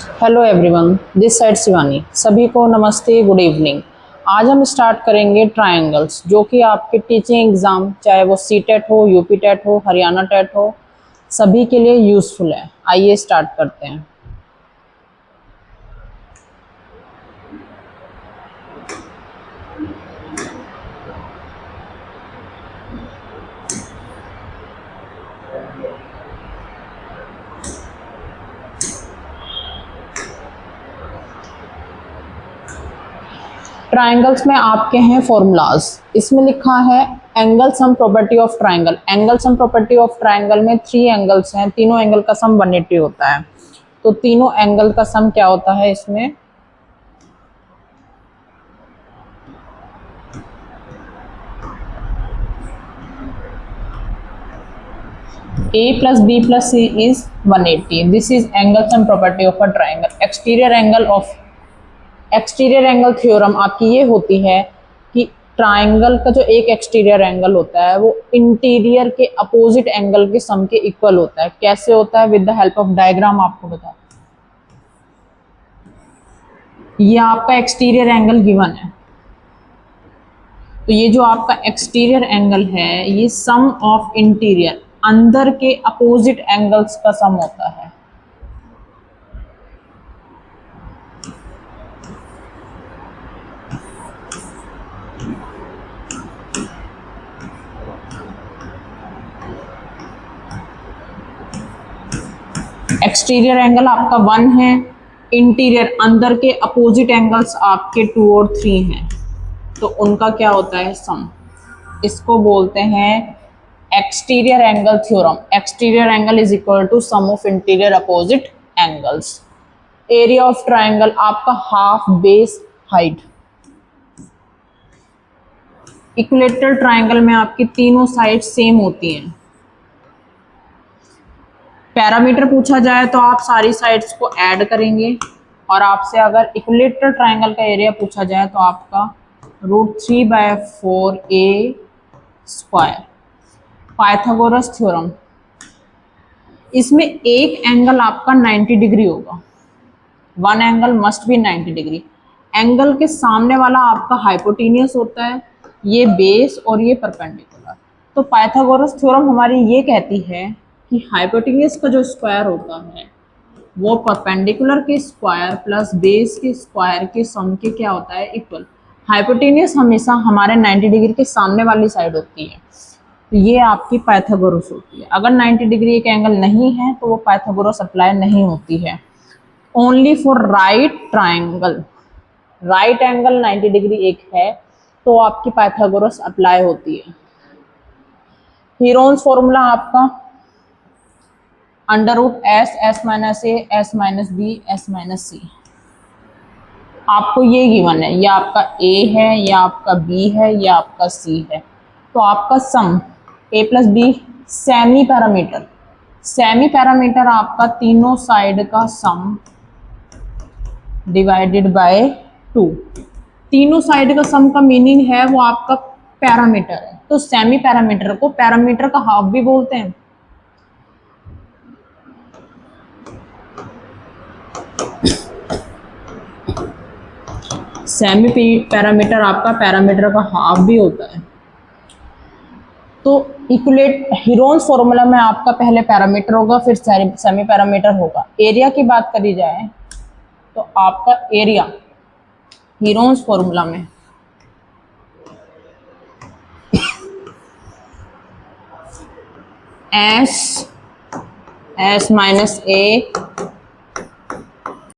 Hello everyone, this side Shivani. सभी को नमस्ते, गुड इवनिंग। आज हम स्टार्ट करेंगे ट्रायंगल्स, जो कि आपके टीचिंग एग्ज़ाम, चाहे वो सीटेट हो, यूपी टेट हो, हरियाणा टेट हो, सभी के लिए यूज़फुल है। आइए स्टार्ट करते हैं। ट्रायंगल्स में आपके हैं फॉर्मूलाज। इसमें लिखा है angle sum property of triangle. Angle sum property of triangle में 3 एंगल्स हैं, तीनों एंगल का सम 180 होता है। तो तीनों एंगल का सम क्या होता है इसमें? A plus B plus C is 180. This is angle sum property of a triangle. Exterior angle theorem आपकी ये होती है कि ट्राइंगल का जो एक एक्सटीरियर एंगल होता है वो इंटीरियर के अपोजिट एंगल के सम के इक्वल होता है। कैसे होता है? With the help of diagram आपको बता। ये आपका एक्सटीरियर एंगल गिवन है, तो ये जो आपका एक्सटीरियर एंगल है ये सम ऑफ इंटीरियर, अंदर के अपोजिट एंगल्स का सम होता है। एक्सटीरियर एंगल आपका 1 है, इंटीरियर अंदर के अपोजिट एंगल्स आपके 2 और 3 हैं, तो उनका क्या होता है? सम। इसको बोलते हैं exterior angle theorem. Exterior angle is equal to sum of interior opposite angles. Area of triangle आपका half base height. Equilateral triangle में आपकी तीनों साइड सेम होती हैं। पैरामीटर पूछा जाए तो आप सारी साइड्स को ऐड करेंगे, और आपसे अगर इक्विलेटरल ट्राइंगल का एरिया पूछा जाए तो आपका √3/4a²। पाइथागोरस थ्योरम, इसमें एक एंगल आपका 90 डिग्री होगा। One angle must be 90 degree. Angle के सामने वाला आपका हाइपोटेनियस होता है, ये बेस और ये परपेंडिकुलर। तो पाइथागोरस थ्योरम हमारी ये कहती है कि हाइपोटेनियस का जो स्क्वायर होता है वो परपेंडिकुलर के स्क्वायर प्लस बेस के स्क्वायर के सम के क्या होता है? इक्वल। हाइपोटेनियस हमेशा हमारे 90 डिग्री के सामने वाली साइड होती है, तो ये आपकी पाइथागोरस होती है। अगर 90 डिग्री एक एंगल नहीं है तो वो पाइथागोरस अप्लाई नहीं होती है। Only for right triangle, right angle 90 degree एक है तो आपकी पाइथागोरस अप्लाई होती है। हीरोन्स फॉर्मूला आपका √S S minus A S minus B S minus C. आपको ये गिवन है, या आपका A है, या आपका B है, या आपका C है। तो आपका sum A plus B semi perimeter. Semi perimeter आपका तीनों साइड का सम डिवाइडेड बाय 2। तीनों साइड का सम का मीनिंग है वो आपका पैरामीटर है, तो सेमी पैरामीटर को पैरामीटर का हाफ भी बोलते हैं। सेमी पैरामीटर आपका पैरामीटर का हाफ भी होता है। तो इक्वलेट हीरोन्स फॉर्मूला में आपका पहले पैरामीटर होगा, फिर सेमी पैरामीटर होगा। एरिया की बात करी जाए तो आपका एरिया हीरोन्स फॉर्मूला में S माइनस ए